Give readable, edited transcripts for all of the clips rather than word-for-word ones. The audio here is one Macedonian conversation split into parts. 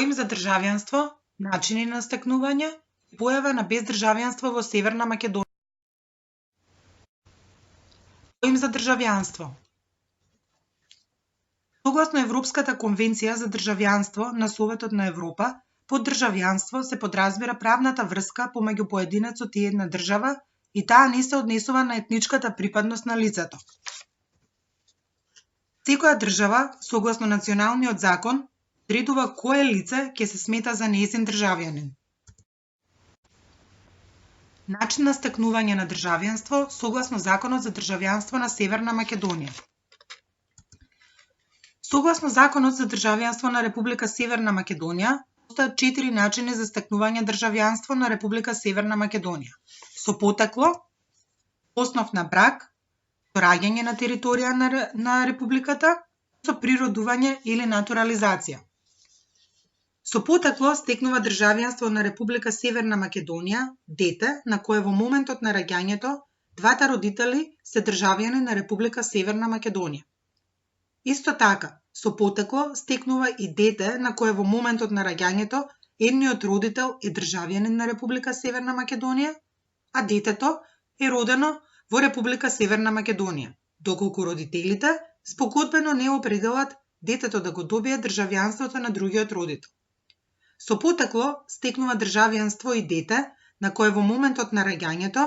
Поим за државјанство, начини на стекнување и појава на бездржавјанство во Северна Македонија. Поим за државјанство. Согласно Европската конвенција за државјанство на Советот на Европа, под државјанство се подразбира правната врска помеѓу поединецот и една држава и таа не се однесува на етничката припадност на лицето. Секоја држава, согласно националниот закон, одредува кое лице ќе се смета за нејзин државјанин. Начин на стекнување на државјанство согласно Законот за државјанство на Северна Македонија. Согласно Законот за државјанство на Република Северна Македонија, постојат 4 начини за стекнување државјанство на Република Северна Македонија. Со потекло, основ на брак, со раѓање на територија на Републиката, со природување или натурализација. Со потекло стекнува државјанство на Република Северна Македонија дете на кое во моментот на раѓањето двата родители се државјани на Република Северна Македонија. Исто така, со потекло стекнува и дете на кое во моментот на раѓањето едниот родител е државјанин на Република Северна Македонија, а детето е родено во Република Северна Македонија, доколку родителите спогодбено не определат детето да го добие државјанството на другиот родител. Со потекло стекнува државјанство и дете на кое во моментот на раѓањето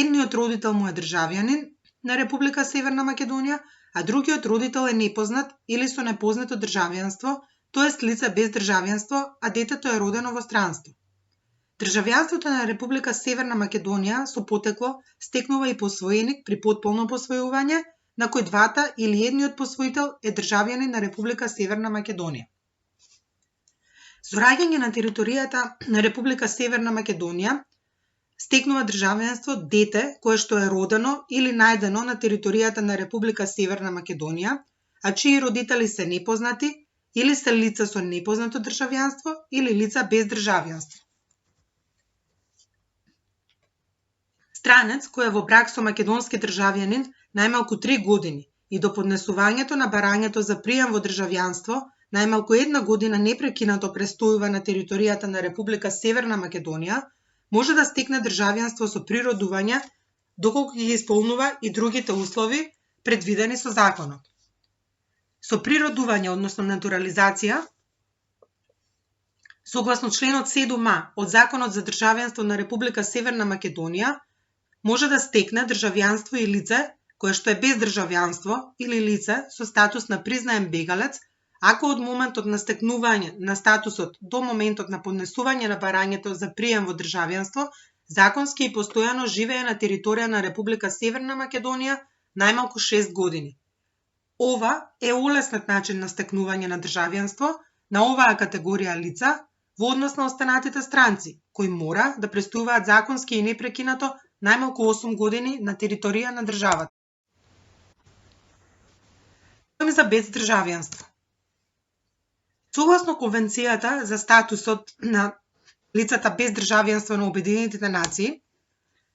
едниот родител му е државјанин на Република Северна Македонија, а другиот родител е непознат или со непознато државјанство, тоест лице без државјанство, а детето е родено во странство. Државјанството на Република Северна Македонија со потекло стекнува и посвоеник при потполно посвојување, на кој двата или едниот посвоител е државјанин на Република Северна Македонија. Со раѓање на територијата на Република Северна Македонија стекнува државјанство дете кое што е родено или најдено на територијата на Република Северна Македонија, а чии родители се непознати или се лица со непознато државјанство или лица без државјанство. Странец кој е во брак со македонски државјанин најмалку 3 години и до поднесувањето на барањето за прием во државјанство најмалку 1 година непрекинато престојува на територијата на Република Северна Македонија, може да стекне државјанство со природување, доколку ги исполнува и другите услови предвидени со законот. Со природување, односно натурализација, согласно членот 7а од Законот за државјанство на Република Северна Македонија, може да стекне државјанство и лице кое што е без државјанство или лице со статус на признаен бегалец, ако од моментот на стекнување на статусот до моментот на поднесување на барањето за прием во државјанство, законски и постојано живее на територија на Република Северна Македонија најмалку 6 години. Ова е олеснет начин на стекнување на државјанство на оваа категорија лица во однос на останатите странци, кои мора да престојуваат законски и непрекинато најмалку 8 години на територија на државата. За бездржавјанство. Согласно Конвенцијата за статусот на лицата без државјанство на Обединетите нации,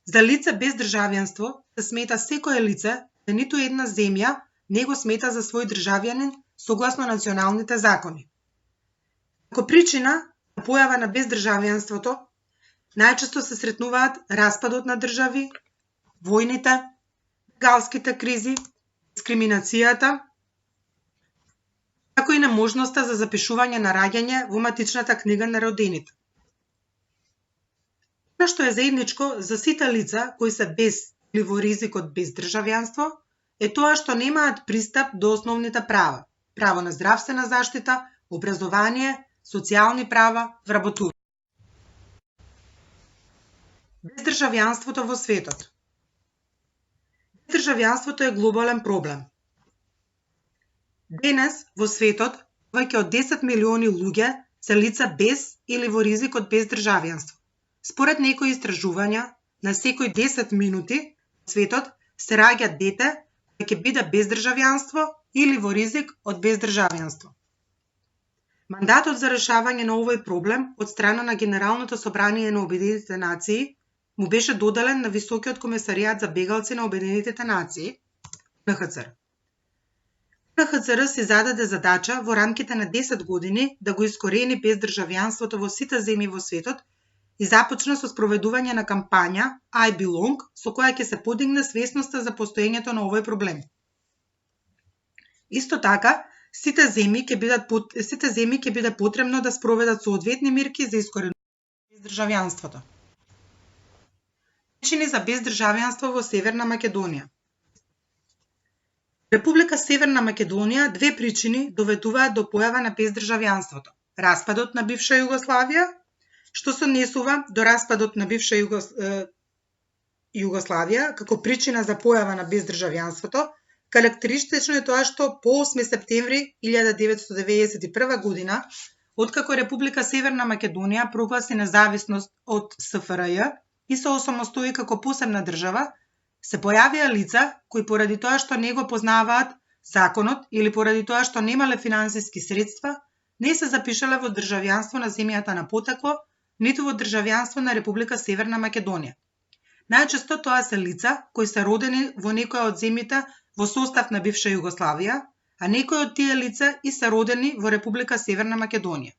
за лице без државјанство се смета секое лице да ниту една земја не го смета за свој државјанин согласно националните закони. Како причина на појава на бездржавјанството, најчесто се сретнуваат распадот на држави, војните, галските кризи, дискриминацијата, како и неможноста за запишување на раѓање во матичната книга на родените. Она што е заедничко за сите лица кои се без или во ризик од бездржавјанство е тоа што немаат пристап до основните права: право на здравствена заштита, образование, социјални права, вработување. Бездржавјанството во светот. Бездржавјанството е глобален проблем. Денес во светот повеќе од 10 милиони луѓе се лица без или во ризик од бездржавјанство. Според некои истражувања, на секои 10 минути во светот се раѓа дете кој ќе биде без државјанство или во ризик од бездржавјанство. Мандатот за решавање на овој проблем од страна на Генералното собрание на Обединетите нации му беше доделен на Високиот комесаријат за бегалци на Обединетите нации, УНХЦР. УНХЦР си зададе задача во рамките на 10 години да го искорени бездржавјанството во сите земји во светот и започна со спроведување на кампања I Belong, со која ќе се подигне свесноста за постоењето на овој проблем. Исто така, сите земји ќе биде потребно да спроведат соодветни мерки за искоренување на бездржавјанството. Причини за бездржавјанство во Северна Македонија. Република Северна Македонија две причини доведуваат до појава на бездржавјанството. Распадот на бивша Југославија, што се однесува до распадот на бивша Југославија како причина за појава на бездржавјанството. Карактеристично е тоа што по 8 септември 1991 година, откако Република Северна Македонија прогласи независност од СФРЈ и се осамостои како посебна држава, се појавија лица кои поради тоа што не го познаваат законот или поради тоа што немале финансиски средства, не се запишале во државјанство на земјата на потекло, ниту во државјанство на Република Северна Македонија. Најчесто тоа се лица кои се родени во некоја од земјите во состав на бивша Југославија, а некои од тие лица и се родени во Република Северна Македонија.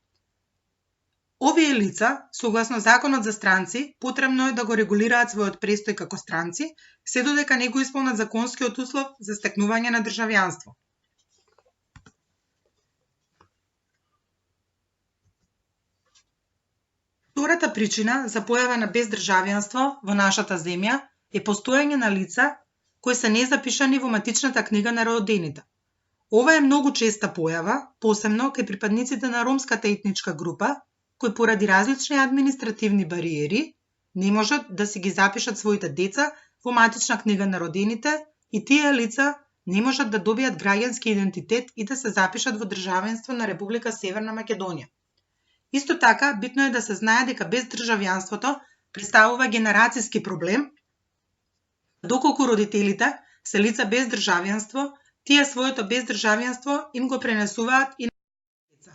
Овие лица, согласно Законот за странци, потребно е да го регулираат својот престој како странци, се додека не го исполнат законскиот услов за стекнување на државјанство. Втората причина за појава на бездржавјанство во нашата земја е постоење на лица кои се незапишани во матичната книга на родените. Ова е многу честа појава, посебно кај припадниците на ромската етничка група, кои поради различни административни бариери не можат да си ги запишат своите деца во матична книга на родените и тие лица не можат да добијат граѓански идентитет и да се запишат во државенство на Република Северна Македонија. Исто така, битно е да се знае дека бездржавјанството представува генерацијски проблем. Доколку родителите се лица без државјанство, тие своето бездржавјанство им го пренесуваат и на деца.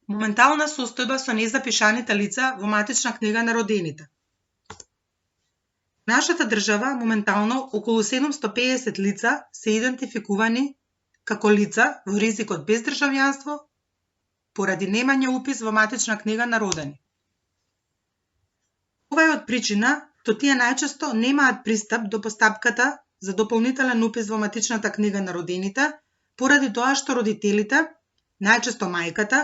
Моментална состојба со незапишаните лица во матична книга на родените. Нашата држава моментално околу 750 лица се идентификувани како лица во ризик од бездржавјанство поради немање упис во матична книга на родени. Ова е од причина што тие најчесто немаат пристап до постапката за дополнителен упис во матичната книга на родените, поради тоа што родителите, најчесто мајката,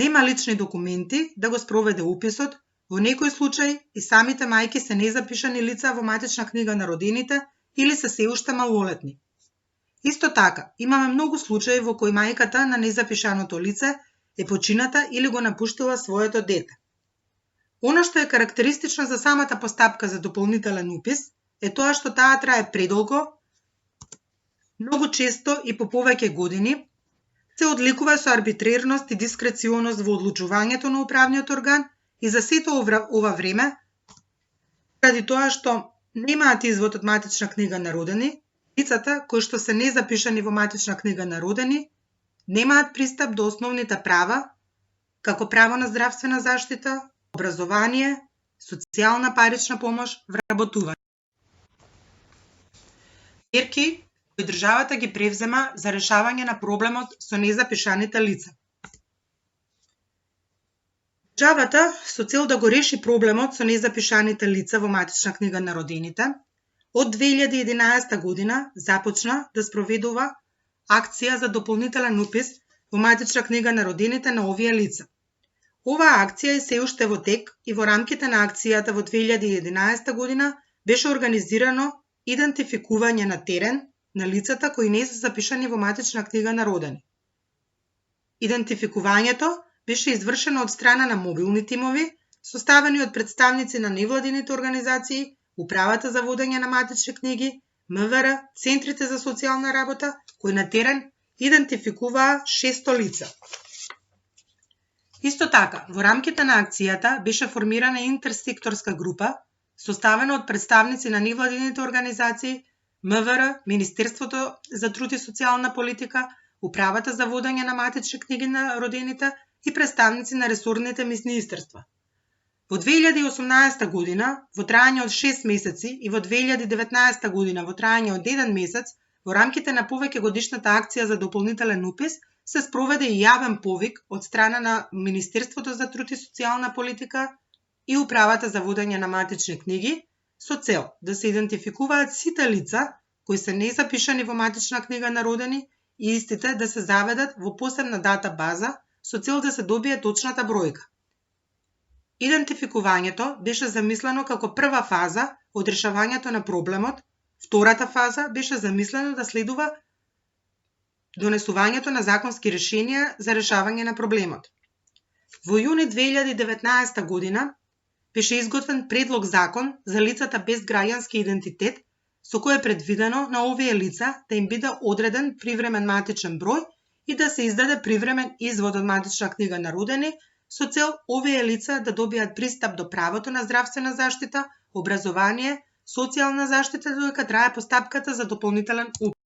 нема лични документи да го спроведе уписот, во некој случај и самите мајки се незапишани лица во матична книга на родените или се уште малолетни. Исто така, имаме многу случаи во кои мајката на незапишаното лице е почината или го напуштила своето дете. Она што е карактеристично за самата постапка за дополнителен упис е тоа што таа трае предолго, многу често и по повеќе години, се одликува со арбитрерност и дискреционност во одлучувањето на управниот орган и за сето ова време, поради тоа што немаат извод од матична книга на родени, лицата кои што се незапишани во матична книга на родени немаат пристап до основните права, како право на здравствена заштита, образование, социјална парична помош, вработување. Мерки кои државата ги превзема за решавање на проблемот со незапишаните лица. Државата, со цел да го реши проблемот со незапишаните лица во матична книга на родените, од 2011 година започна да спроведува акција за дополнителен упис во матична книга на родените на овие лица. Оваа акција е се уште во тек и во рамките на акцијата во 2011 година беше организирано идентификување на терен на лицата кои не се запишани во матична книга на родени. Идентификувањето беше извршено од страна на мобилни тимови, составени од представници на невладините организации, Управата за водење на матични книги, МВР, Центрите за социјална работа, кои на терен идентификуваа 600 лица. Исто така, во рамките на акцијата беше формирана интерсекторска група, составена од представници на невладините организации, МВР, Министерството за труд и социјална политика, Управата за водење на матични книги на родените и представници на ресорните министерства. Во 2018 година, во трајање од 6 месеци и во 2019 година во трајање од 1 месец, Во рамките на повеќегодишната акција за дополнителен упис се спроведе и јавен повик од страна на Министерството за труд и социјална политика и Управата за водење на матични книги со цел да се идентификуваат сите лица кои се незапишани во матична книга на родени и истите да се заведат во посебна дата база со цел да се добие точната бројка. Идентификувањето беше замислено како прва фаза од решавањето на проблемот. Втората фаза беше замислено да следува донесувањето на законски решенија за решавање на проблемот. Во јуни 2019 година беше изготвен предлог закон за лицата без граѓански идентитет, со кој е предвидено на овие лица да им биде одреден привремен матичен број и да се издаде привремен извод од матична книга на родени, со цел овие лица да добијат пристап до правото на здравствена заштита, образование, социјална заштита додека трае постапката за дополнителен упис.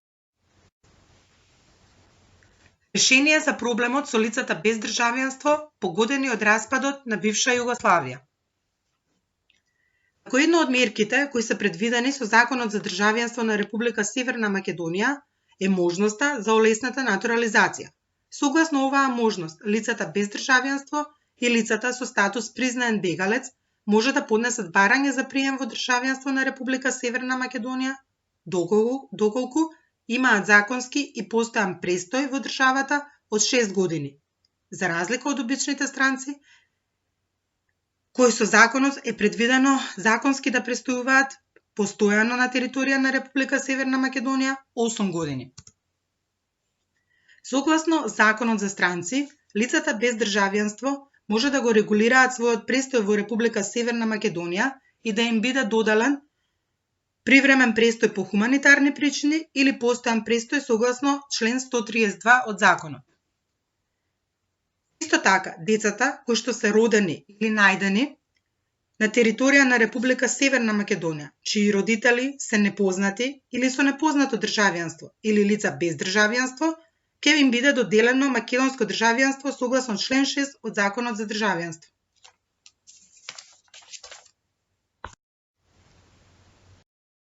Решение за проблемот со лицата без државјанство погодени од распадот на бивша Југославија. Како една од мерките кои се предвидени со Законот за државјанство на Република Северна Македонија е можноста за олесната натурализација. Согласно оваа можност, лицата без државјанство и лицата со статус признаен бегалец може да поднесат барање за прием во државјанство на Република Северна Македонија, доколку имаат законски и постојан престој во државата од 6 години, за разлика од обичните странци, кои со законот е предвидено законски да престојуваат постојано на територија на Република Северна Македонија 8 години. Согласно Законот за странци, лицата без државјанство може да го регулираат својот престој во Република Северна Македонија и да им биде доделен привремен престој по хуманитарни причини или постојан престој согласно член 132 од Законот. Исто така, децата кои што се родени или најдени на територија на Република Северна Македонија, чии родители се непознати или со непознато државјанство или лица без државјанство, ќе им биде доделено македонско државјанство согласно член 6 од Законот за државјанство.